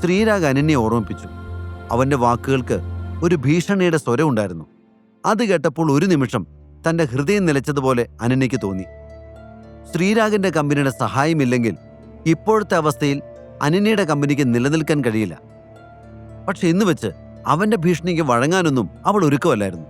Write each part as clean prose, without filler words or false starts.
ശ്രീരാഗ് അനന്യെ ഓർമ്മിപ്പിച്ചു. അവന്റെ വാക്കുകൾക്ക് ഒരു ഭീഷണിയുടെ സ്വരം ഉണ്ടായിരുന്നു. അത് കേട്ടപ്പോൾ ഒരു നിമിഷം തന്റെ ഹൃദയം നിലച്ചതുപോലെ അനന്യയ്ക്ക് തോന്നി. ശ്രീരാഗിന്റെ കമ്പനിയുടെ സഹായമില്ലെങ്കിൽ ഇപ്പോഴത്തെ അവസ്ഥയിൽ അനന്യയുടെ കമ്പനിക്ക് നിലനിൽക്കാൻ കഴിയില്ല. പക്ഷെ ഇന്ന് വെച്ച് അവന്റെ ഭീഷണിക്ക് വഴങ്ങാനൊന്നും അവൾ ഒരുക്കമല്ലായിരുന്നു.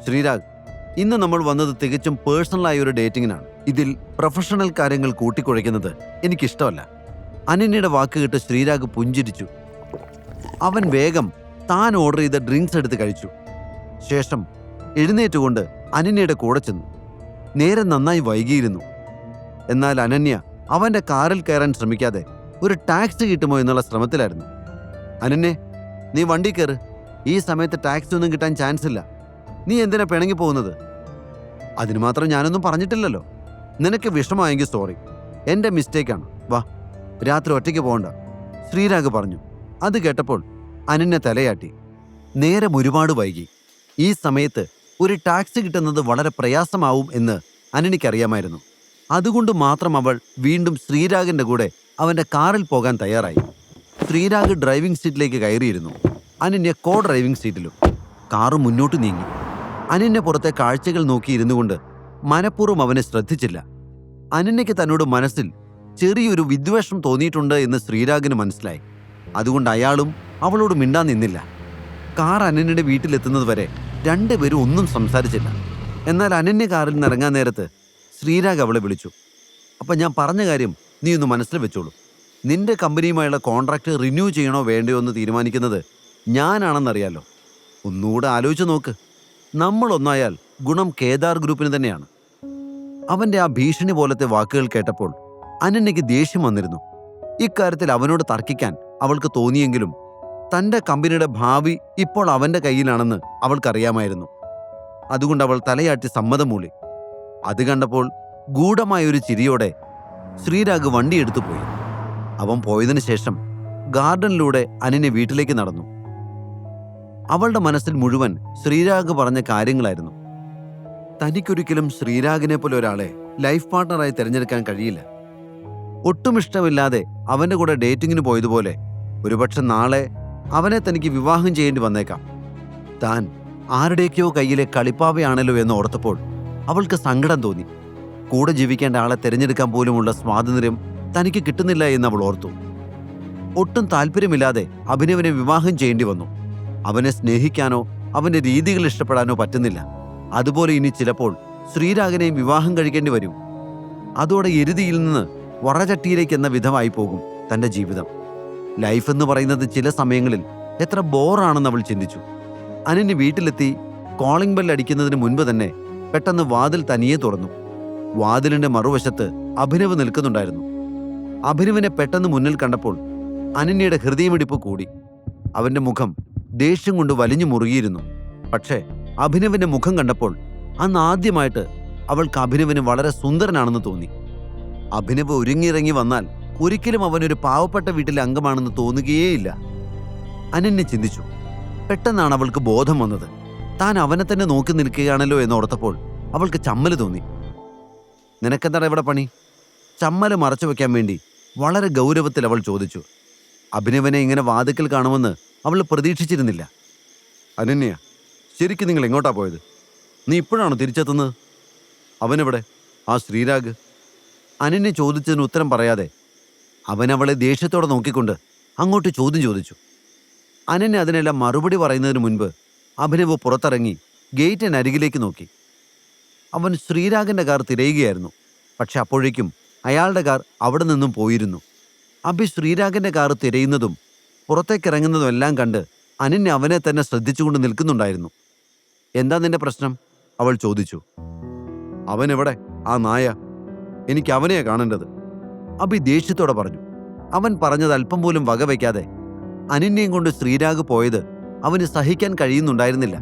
ശ്രീരാഗ്, ഇന്ന് നമ്മൾ വന്നത് തികച്ചും പേഴ്സണലായ ഒരു ഡേറ്റിങ്ങിനാണ്. ഇതിൽ പ്രൊഫഷണൽ കാര്യങ്ങൾ കൂട്ടിക്കുഴയ്ക്കുന്നത് എനിക്കിഷ്ടമല്ല. അനന്യയുടെ വാക്ക് കേട്ട് ശ്രീരാഗ് പുഞ്ചിരിച്ചു. അവൻ വേഗം താൻ ഓർഡർ ചെയ്ത ഡ്രിങ്ക്സ് എടുത്ത് കഴിച്ചു. ശേഷം എഴുന്നേറ്റുകൊണ്ട് അനന്യയുടെ കൂടെ ചെന്നു. നേരം നന്നായി വൈകിയിരുന്നു. എന്നാൽ അനന്യ അവന്റെ കാറിൽ കയറാൻ ശ്രമിക്കാതെ ഒരു ടാക്സി കിട്ടുമോ എന്നുള്ള ശ്രമത്തിലായിരുന്നു. അനന്യെ, നീ വണ്ടി കയറ്. ഈ സമയത്ത് ടാക്സി ഒന്നും കിട്ടാൻ ചാൻസ് ഇല്ല. നീ എന്തിനാ പിണങ്ങി പോകുന്നത്? അതിന് മാത്രം ഞാനൊന്നും പറഞ്ഞിട്ടില്ലല്ലോ. നിനക്ക് വിഷമമായെങ്കിൽ സോറി, എൻ്റെ മിസ്റ്റേക്കാണ്. വാ, രാത്രി ഒറ്റയ്ക്ക് പോകണ്ട, ശ്രീരാഗ് പറഞ്ഞു. അത് കേട്ടപ്പോൾ അനന്യ തലയാട്ടി. നേരം ഒരുപാട് വൈകി. ഈ സമയത്ത് ഒരു ടാക്സി കിട്ടുന്നത് വളരെ പ്രയാസമാവും എന്ന് അനന്യയ്ക്കറിയാമായിരുന്നു. അതുകൊണ്ട് മാത്രം അവൾ വീണ്ടും ശ്രീരാഗിന്റെ കൂടെ അവന്റെ കാറിൽ പോകാൻ തയ്യാറായി. ശ്രീരാഗ് ഡ്രൈവിംഗ് സീറ്റിലേക്ക് കയറിയിരുന്നു. അനന്യ കോ ഡ്രൈവിംഗ് സീറ്റിലും. കാറ് മുന്നോട്ട് നീങ്ങി. അനന്യ പുറത്തെ കാഴ്ചകൾ നോക്കിയിരുന്നു കൊണ്ട് മനഃപൂർവ്വം അവനെ ശ്രദ്ധിച്ചില്ല. അനന്യയ്ക്ക് തന്നോട് മനസ്സിൽ ചെറിയൊരു വിദ്വേഷം തോന്നിയിട്ടുണ്ട് എന്ന് ശ്രീരാഗിന് മനസ്സിലായി. അതുകൊണ്ട് അയാളും അവളോട് മിണ്ടാൻ നിന്നില്ല. കാർ അനന്യയുടെ വീട്ടിലെത്തുന്നത് വരെ രണ്ടുപേരും ഒന്നും സംസാരിച്ചില്ല. എന്നാൽ അനന്യ കാറിൽ നിന്ന് ഇറങ്ങാൻ നേരത്ത് ശ്രീരാഗ് അവളെ വിളിച്ചു. അപ്പം ഞാൻ പറഞ്ഞ കാര്യം നീ ഒന്ന് മനസ്സിൽ വെച്ചോളൂ. നിന്റെ കമ്പനിയുമായുള്ള കോൺട്രാക്ട് റിന്യൂ ചെയ്യണോ വേണ്ടയോ എന്ന് തീരുമാനിക്കുന്നത് ഞാനാണെന്നറിയാലോ. ഒന്നുകൂടെ ആലോചിച്ച് നോക്ക്. നമ്മളൊന്നായാൽ ഗുണം കേദാർ ഗ്രൂപ്പിന് തന്നെയാണ്. അവന്റെ ആ ഭീഷണി പോലത്തെ വാക്കുകൾ കേട്ടപ്പോൾ അനന്യയ്ക്ക് ദേഷ്യം വന്നിരുന്നു. ഇക്കാര്യത്തിൽ അവനോട് തർക്കിക്കാൻ അവൾക്ക് തോന്നിയെങ്കിലും തന്റെ കമ്പനിയുടെ ഭാവി ഇപ്പോൾ അവന്റെ കയ്യിലാണെന്ന് അവൾക്കറിയാമായിരുന്നു. അതുകൊണ്ട് അവൾ തലയാട്ടി സമ്മതം മൂളി. അത് കണ്ടപ്പോൾ ഗൂഢമായൊരു ചിരിയോടെ ശ്രീരാഗ് വണ്ടിയെടുത്തു പോയി. അവൻ പോയതിനു ശേഷം ഗാർഡനിലൂടെ അനന്യ വീട്ടിലേക്ക് നടന്നു. അവളുടെ മനസ്സിൽ മുഴുവൻ ശ്രീരാഗ് പറഞ്ഞ കാര്യങ്ങളായിരുന്നു. തനിക്കൊരിക്കലും ശ്രീരാഗിനെ പോലെ ഒരാളെ ലൈഫ് പാർട്ണറായി തിരഞ്ഞെടുക്കാൻ കഴിയില്ല. ഒട്ടും ഇഷ്ടമില്ലാതെ അവന്റെ കൂടെ ഡേറ്റിങ്ങിന് പോയതുപോലെ ഒരുപക്ഷെ നാളെ അവനെ തനിക്ക് വിവാഹം ചെയ്യേണ്ടി വന്നേക്കാം. താൻ ആരുടെയൊക്കെയോ കയ്യിലെ കളിപ്പാവയാണല്ലോ എന്ന് ഓർത്തപ്പോൾ അവൾക്ക് സങ്കടം തോന്നി. കൂടെ ജീവിക്കേണ്ട ആളെ തിരഞ്ഞെടുക്കാൻ പോലുമുള്ള സ്വാതന്ത്ര്യം തനിക്ക് കിട്ടുന്നില്ല എന്ന് അവൾ ഓർത്തു. ഒട്ടും താല്പര്യമില്ലാതെ അഭിനവനെ വിവാഹം ചെയ്യേണ്ടി വന്നു. അവനെ സ്നേഹിക്കാനോ അവന്റെ രീതികൾ ഇഷ്ടപ്പെടാനോ പറ്റുന്നില്ല. അതുപോലെ ഇനി ചിലപ്പോൾ ശ്രീരാഗിനെയും വിവാഹം കഴിക്കേണ്ടി വരും. അതോടെ എരുതിയിൽ നിന്ന് വറചട്ടിയിലേക്ക് എന്ന വിധമായി പോകും തന്റെ ജീവിതം. ലൈഫ് എന്ന് പറയുന്നത് ചില സമയങ്ങളിൽ എത്ര ബോറാണെന്ന് അവൾ ചിന്തിച്ചു. അനന്യ വീട്ടിലെത്തി കോളിംഗ് ബെൽ അടിക്കുന്നതിന് മുൻപ് തന്നെ പെട്ടെന്ന് വാതിൽ തനിയെ തുറന്നു. വാതിലിന്റെ മറുവശത്ത് അഭിനവ് നിൽക്കുന്നുണ്ടായിരുന്നു. അഭിനവിനെ പെട്ടെന്ന് മുന്നിൽ കണ്ടപ്പോൾ അനന്യയുടെ ഹൃദയമിടിപ്പ് കൂടി. അവന്റെ മുഖം ദേഷ്യം കൊണ്ട് വലിഞ്ഞു മുറുകിയിരുന്നു. പക്ഷേ അഭിനവിന്റെ മുഖം കണ്ടപ്പോൾ അന്ന് ആദ്യമായിട്ട് അവൾക്ക് അഭിനവിന് വളരെ സുന്ദരനാണെന്ന് തോന്നി. അഭിനവ് ഒരുങ്ങിയിറങ്ങി വന്നാൽ ഒരിക്കലും അവനൊരു പാവപ്പെട്ട വീട്ടിലെ അംഗമാണെന്ന് തോന്നുകയേയില്ല. അനന്യ ചിന്തിച്ചു. പെട്ടെന്നാണ് അവൾക്ക് ബോധം വന്നത്. താൻ അവനെ തന്നെ നോക്കി നിൽക്കുകയാണല്ലോ എന്നോർത്തപ്പോൾ അവൾക്ക് ചമ്മല് തോന്നി. നിനക്കെന്താണ് ഇവിടെ പണി? ചമ്മല് മറച്ചു വെക്കാൻ വേണ്ടി വളരെ ഗൗരവത്തിൽ അവൾ ചോദിച്ചു. അഭിനവനെ ഇങ്ങനെ വാതിക്കൽ കാണുമെന്ന് അവൾ പ്രതീക്ഷിച്ചിരുന്നില്ല. അനന്യ, ശരിക്കും നിങ്ങൾ എങ്ങോട്ടാ പോയത്? നീ ഇപ്പോഴാണോ തിരിച്ചെത്തുന്നത്? അവനെവിടെ, ആ ശ്രീരാഗ്? അനന്യ ചോദിച്ചതിന് ഉത്തരം പറയാതെ അവൻ അവളെ ദേഷ്യത്തോടെ നോക്കിക്കൊണ്ട് അങ്ങോട്ട് ചോദ്യം ചോദിച്ചു. അനന്യ അതിനെല്ലാം മറുപടി പറയുന്നതിന് മുൻപ് അഭിനവ് പുറത്തിറങ്ങി ഗേറ്റിനരികിലേക്ക് നോക്കി. അവൻ ശ്രീരാഗിന്റെ കാർ തിരയുകയായിരുന്നു. പക്ഷെ അപ്പോഴേക്കും അയാളുടെ കാർ അവിടെ നിന്നും പോയിരുന്നു. അഭി ശ്രീരാഗിന്റെ കാർ തിരയുന്നതും പുറത്തേക്കിറങ്ങുന്നതും എല്ലാം കണ്ട് അനന്യ അവനെ തന്നെ ശ്രദ്ധിച്ചുകൊണ്ട് നിൽക്കുന്നുണ്ടായിരുന്നു. എന്താ നിന്റെ പ്രശ്നം? അവൾ ചോദിച്ചു. അവനെവിടെ, ആ നായ? എനിക്ക് അവനെയാ കാണേണ്ടത്, അഭി ദേഷ്യത്തോടെ പറഞ്ഞു. അവൻ പറഞ്ഞത് അല്പം പോലും വകവയ്ക്കാതെ അനന്യയും കൊണ്ട് ശ്രീരാഗ് പോയത് അവന് സഹിക്കാൻ കഴിയുന്നുണ്ടായിരുന്നില്ല.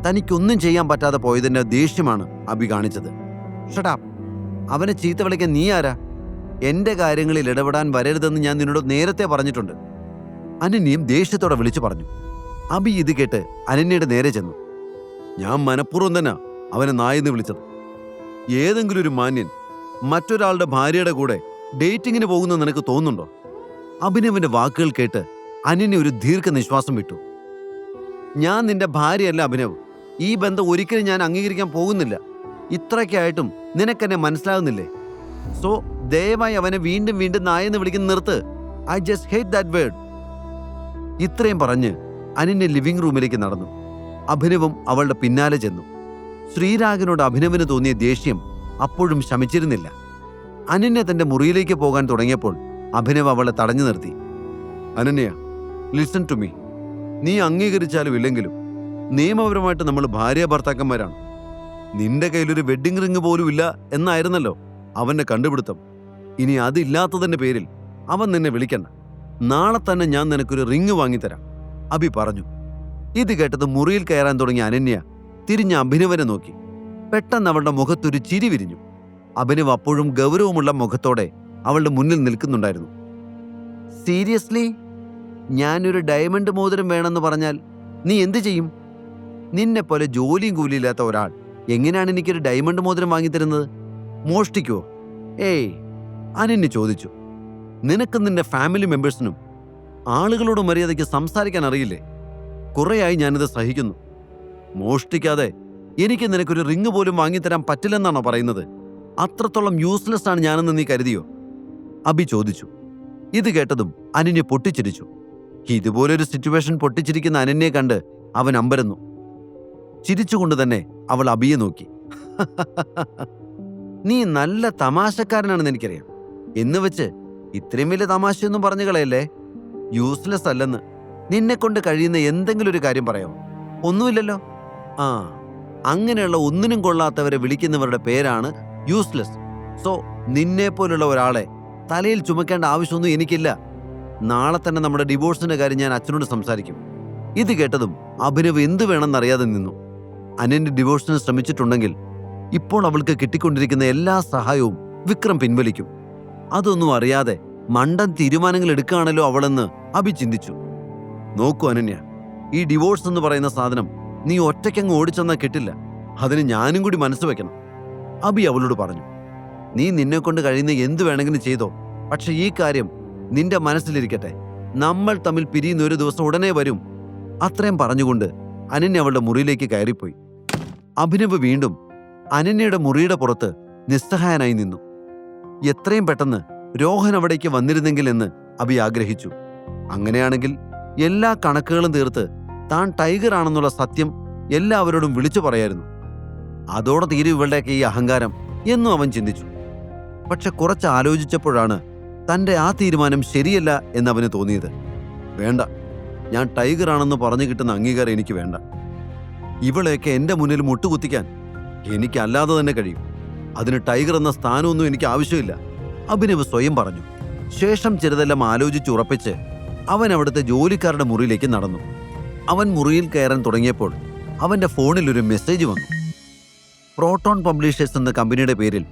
തനിക്കൊന്നും ചെയ്യാൻ പറ്റാതെ പോയതിന്റെ ദേഷ്യമാണ് അഭി കാണിച്ചത്. ഷടാ, അവനെ ചീത്ത വിളിക്കാൻ നീ ആരാ? എന്റെ കാര്യങ്ങളിൽ ഇടപെടാൻ വരരുതെന്ന് ഞാൻ നിന്നോട് നേരത്തെ പറഞ്ഞിട്ടുണ്ട്, അനന്യയും ദേഷ്യത്തോടെ വിളിച്ചു പറഞ്ഞു. അഭി ഇത് കേട്ട് അനന്യയുടെ നേരെ ചെന്നു. ഞാൻ മനഃപൂർവ്വം തന്നെ അവനെ നായെന്ന് വിളിച്ചത്. ഏതെങ്കിലും ഒരു മാന്യൻ മറ്റൊരാളുടെ ഭാര്യയുടെ കൂടെ ഡേറ്റിങ്ങിന് പോകുന്ന നിനക്ക് തോന്നുന്നുണ്ടോ? അഭിനവന്റെ വാക്കുകൾ കേട്ട് അനന്യ ഒരു ദീർഘനിശ്വാസം വിട്ടു. ഞാൻ നിന്റെ ഭാര്യയല്ല അഭിനവ്. ഈ ബന്ധം ഒരിക്കലും ഞാൻ അംഗീകരിക്കാൻ പോകുന്നില്ല. ഇത്രയ്ക്കായിട്ടും നിനക്കെന്നെ മനസ്സിലാകുന്നില്ലേ? സോ ദയവായി അവനെ വീണ്ടും വീണ്ടും നായെന്ന് വിളിക്കുന്ന നിർത്ത്. I just hate that word. ഇത്രയും പറഞ്ഞ് അനന്യ ലിവിംഗ് റൂമിലേക്ക് നടന്നു. അഭിനവും അവളുടെ പിന്നാലെ ചെന്നു. ശ്രീരാഗിനോട് അഭിനവിന് തോന്നിയ ദേഷ്യം അപ്പോഴും ശമിച്ചിരുന്നില്ല. അനന്യ തന്റെ മുറിയിലേക്ക് പോകാൻ തുടങ്ങിയപ്പോൾ അഭിനവ് അവളെ തടഞ്ഞു നിർത്തി. Ananya, listen to me. നീ അംഗീകരിച്ചാലും ഇല്ലെങ്കിലും നിയമപരമായിട്ട് നമ്മൾ ഭാര്യ ഭർത്താക്കന്മാരാണ്. നിന്റെ കയ്യിലൊരു വെഡ്ഡിംഗ് റിങ് പോലും ഇല്ല എന്നായിരുന്നല്ലോ അവന്റെ കണ്ടുപിടുത്തം. ഇനി അതില്ലാത്തതിന്റെ പേരിൽ അവൻ നിന്നെ വിളിക്കണ്ട. നാളെ തന്നെ ഞാൻ നിനക്കൊരു റിങ് വാങ്ങിത്തരാം, അഭി പറഞ്ഞു. ഇത് കേട്ടത് മുറിയിൽ കയറാൻ തുടങ്ങിയ അനന്യ തിരിഞ്ഞ അഭിനവനെ നോക്കി. പെട്ടെന്ന് അവളുടെ മുഖത്തൊരു ചിരി വിരിഞ്ഞു. അഭിനവ് അപ്പോഴും ഗൗരവമുള്ള മുഖത്തോടെ അവളുടെ മുന്നിൽ നിൽക്കുന്നുണ്ടായിരുന്നു. സീരിയസ്ലി? ഞാനൊരു ഡയമണ്ട് മോതിരം വേണമെന്ന് പറഞ്ഞാൽ നീ എന്തു ചെയ്യും? നിന്നെപ്പോലെ ജോലിയും കൂലിയില്ലാത്ത ഒരാൾ എങ്ങനെയാണ് എനിക്കൊരു ഡയമണ്ട് മോതിരം വാങ്ങിത്തരുന്നത്? മോഷ്ടിക്കുവോ? ഏയ്, അനന്യ ചോദിച്ചു. നിനക്ക് നിന്റെ ഫാമിലി മെമ്പേഴ്സിനും ആളുകളോട് മര്യാദയ്ക്ക് സംസാരിക്കാൻ അറിയില്ലേ? കുറേയായി ഞാനിത് സഹിക്കുന്നു. മോഷ്ടിക്കാതെ എനിക്ക് നിനക്കൊരു റിങ് പോലും വാങ്ങിത്തരാൻ പറ്റില്ലെന്നാണോ പറയുന്നത്? അത്രത്തോളം യൂസ്ലെസ് ആണ് ഞാനെന്ന് നീ കരുതിയോ? അഭി ചോദിച്ചു. ഇത് കേട്ടതും അനന്യ പൊട്ടിച്ചിരിച്ചു. ഇതുപോലൊരു സിറ്റുവേഷൻ പൊട്ടിച്ചിരിക്കുന്ന അനന്യയെ കണ്ട് അവൻ അമ്പരന്നു. ചിരിച്ചുകൊണ്ട് തന്നെ അവൾ അഭിയെ നോക്കി. നീ നല്ല തമാശക്കാരനാണെന്ന് എനിക്കറിയാം. എന്ന് വെച്ച് ഇത്രയും വലിയ തമാശയൊന്നും പറഞ്ഞു കളയല്ലേ. യൂസ്ലെസ് അല്ലെന്ന് നിന്നെക്കൊണ്ട് കഴിയുന്ന എന്തെങ്കിലും ഒരു കാര്യം പറയാമോ? ഒന്നുമില്ലല്ലോ. ആ, അങ്ങനെയുള്ള ഒന്നിനും കൊള്ളാത്തവരെ വിളിക്കുന്നവരുടെ പേരാണ് യൂസ്ലെസ്. സോ നിന്നെപ്പോലുള്ള ഒരാളെ തലയിൽ ചുമക്കേണ്ട ആവശ്യമൊന്നും എനിക്കില്ല. നാളെ തന്നെ നമ്മുടെ ഡിവോഴ്സിന്റെ കാര്യം ഞാൻ അച്ഛനോട് സംസാരിക്കും. ഇത് കേട്ടതും അഭിനവ് എന്തു വേണമെന്നറിയാതെ നിന്നു. അനന്യ ഡിവോഴ്സിന് ശ്രമിച്ചിട്ടുണ്ടെങ്കിൽ ഇപ്പോൾ അവൾക്ക് കിട്ടിക്കൊണ്ടിരിക്കുന്ന എല്ലാ സഹായവും വിക്രം പിൻവലിക്കും. അതൊന്നും അറിയാതെ മണ്ടൻ തീരുമാനങ്ങൾ എടുക്കുകയാണല്ലോ അവളെന്ന് അഭി ചിന്തിച്ചു. നോക്കൂ അനന്യ, ഈ ഡിവോഴ്സ് എന്ന് പറയുന്ന സാധനം നീ ഒറ്റയ്ക്കങ്ങ് ഓടിച്ചെന്നാൽ കിട്ടില്ല. അതിന് ഞാനും കൂടി മനസ്സ് വെക്കണം, അഭി അവളോട് പറഞ്ഞു. നീ നിന്നെക്കൊണ്ട് കഴിയുന്ന എന്തു വേണമെങ്കിലും ചെയ്തോ, പക്ഷെ ഈ കാര്യം നിന്റെ മനസ്സിലിരിക്കട്ടെ. നമ്മൾ തമ്മിൽ പിരിയുന്ന ഒരു ദിവസം ഉടനെ വരും. അത്രയും പറഞ്ഞുകൊണ്ട് അനന്യ അവളുടെ മുറിയിലേക്ക് കയറിപ്പോയി. അഭിനവ് വീണ്ടും അനന്യയുടെ മുറിയുടെ പുറത്ത് നിസ്സഹായനായി നിന്നു. എത്രയും പെട്ടെന്ന് രോഹൻ അവിടേക്ക് വന്നിരുന്നെങ്കിൽ എന്ന് അഭി ആഗ്രഹിച്ചു. അങ്ങനെയാണെങ്കിൽ എല്ലാ കണക്കുകളും തീർത്ത് താൻ ടൈഗർ ആണെന്നുള്ള സത്യം എല്ലാവരോടും വിളിച്ചു പറയായിരുന്നു. അതോടെ തീരെ ഇവളുടെയൊക്കെ ഈ അഹങ്കാരം എന്നും അവൻ ചിന്തിച്ചു. പക്ഷെ കുറച്ച് ആലോചിച്ചപ്പോഴാണ് തൻ്റെ ആ തീരുമാനം ശരിയല്ല എന്നവന് തോന്നിയത്. വേണ്ട, ഞാൻ ടൈഗർ ആണെന്ന് പറഞ്ഞു കിട്ടുന്ന അംഗീകാരം എനിക്ക് വേണ്ട. ഇവളെയൊക്കെ എൻ്റെ മുന്നിൽ മുട്ടുകുത്തിക്കാൻ എനിക്കല്ലാതെ തന്നെ കഴിയും. അതിന് ടൈഗർ എന്ന സ്ഥാനമൊന്നും എനിക്ക് ആവശ്യമില്ല, അഭിനവ് സ്വയം പറഞ്ഞു. ശേഷം ചിലതെല്ലാം ആലോചിച്ചുറപ്പിച്ച് അവൻ അവിടുത്തെ ജോലിക്കാരുടെ മുറിയിലേക്ക് നടന്നു. അവൻ മുറിയിൽ കയറാൻ തുടങ്ങിയപ്പോൾ അവൻ്റെ ഫോണിൽ ഒരു മെസ്സേജ് വന്നു. പ്രോട്ടോൺ പബ്ലിഷേഴ്സ് എന്ന കമ്പനിയുടെ പേരിൽ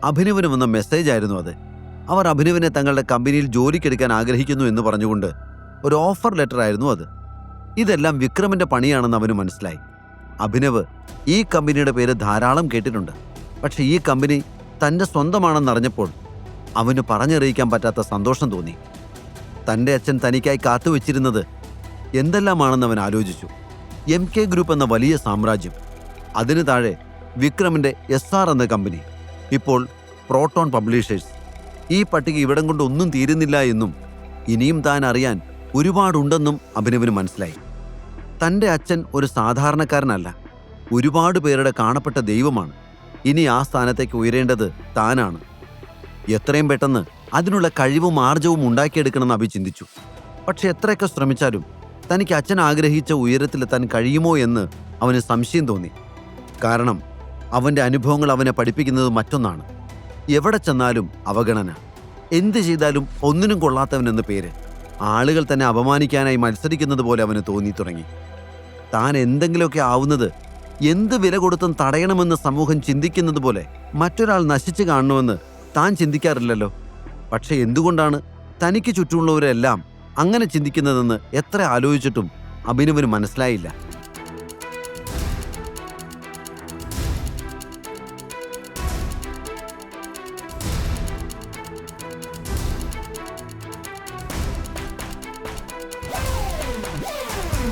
അഭിനവിന് വന്ന മെസ്സേജ് ആയിരുന്നു അത്. അവർ അഭിനവിനെ തങ്ങളുടെ കമ്പനിയിൽ ജോലിക്കെടുക്കാൻ ആഗ്രഹിക്കുന്നു എന്ന് പറഞ്ഞുകൊണ്ട് ഒരു ഓഫർ ലെറ്റർ ആയിരുന്നു അത്. ഇതെല്ലാം വിക്രമിന്റെ പണിയാണെന്ന് അവന് മനസ്സിലായി. അഭിനവ് ഈ കമ്പനിയുടെ പേര് ധാരാളം കേട്ടിട്ടുണ്ട്. പക്ഷെ ഈ കമ്പനി തൻ്റെ സ്വന്തമാണെന്നറിഞ്ഞപ്പോൾ അവന് പറഞ്ഞറിയിക്കാൻ പറ്റാത്ത സന്തോഷം തോന്നി. തൻ്റെ അച്ഛൻ തനിക്കായി കാത്തുവച്ചിരുന്നത് എന്തെല്ലാമാണെന്ന് അവൻ ആലോചിച്ചു. MK ഗ്രൂപ്പ് എന്ന വലിയ സാമ്രാജ്യം, അതിനു താഴെ വിക്രമിൻ്റെ SR എന്ന കമ്പനി, ഇപ്പോൾ പ്രോട്ടോൺ പബ്ലിഷേഴ്സ്. ഈ പട്ടിക ഇവിടം കൊണ്ട് ഒന്നും തീരുന്നില്ല എന്നും ഇനിയും താൻ അറിയാൻ ഒരുപാടുണ്ടെന്നും അഭിനവിന് മനസ്സിലായി. തൻ്റെ അച്ഛൻ ഒരു സാധാരണക്കാരനല്ല, ഒരുപാട് പേരുടെ കാണപ്പെട്ട ദൈവമാണ്. ഇനി ആ സ്ഥാനത്തേക്ക് ഉയരേണ്ടത് താനാണ്. എത്രയും പെട്ടെന്ന് അതിനുള്ള കഴിവും ആർജവും ഉണ്ടാക്കിയെടുക്കണമെന്ന് അഭി ചിന്തിച്ചു. പക്ഷെ എത്രയൊക്കെ ശ്രമിച്ചാലും തനിക്ക് അച്ഛൻ ആഗ്രഹിച്ച ഉയരത്തിലെത്താൻ കഴിയുമോ എന്ന് അവന് സംശയം തോന്നി. കാരണം അവൻ്റെ അനുഭവങ്ങൾ അവനെ പഠിപ്പിക്കുന്നത് മറ്റൊന്നാണ്. എവിടെ ചെന്നാലും അവഗണന, എന്ത് ചെയ്താലും ഒന്നിനും കൊള്ളാത്തവനെന്ന പേര്. ആളുകൾ തന്നെ അപമാനിക്കാനായി മത്സരിക്കുന്നത് പോലെ അവന് തോന്നി തുടങ്ങി. താൻ എന്തെങ്കിലുമൊക്കെ ആവുന്നത് എന്ത് വില കൊടുത്തും തടയണമെന്ന് സമൂഹം ചിന്തിക്കുന്നത് പോലെ മറ്റൊരാൾ നശിച്ചു കാണണമെന്ന് താൻ ചിന്തിക്കാറില്ലല്ലോ. പക്ഷെ എന്തുകൊണ്ടാണ് തനിക്ക് ചുറ്റുമുള്ളവരെല്ലാം അങ്ങനെ ചിന്തിക്കുന്നതെന്ന് എത്ര ആലോചിച്ചിട്ടും അഭിനവിന് മനസ്സിലായില്ല.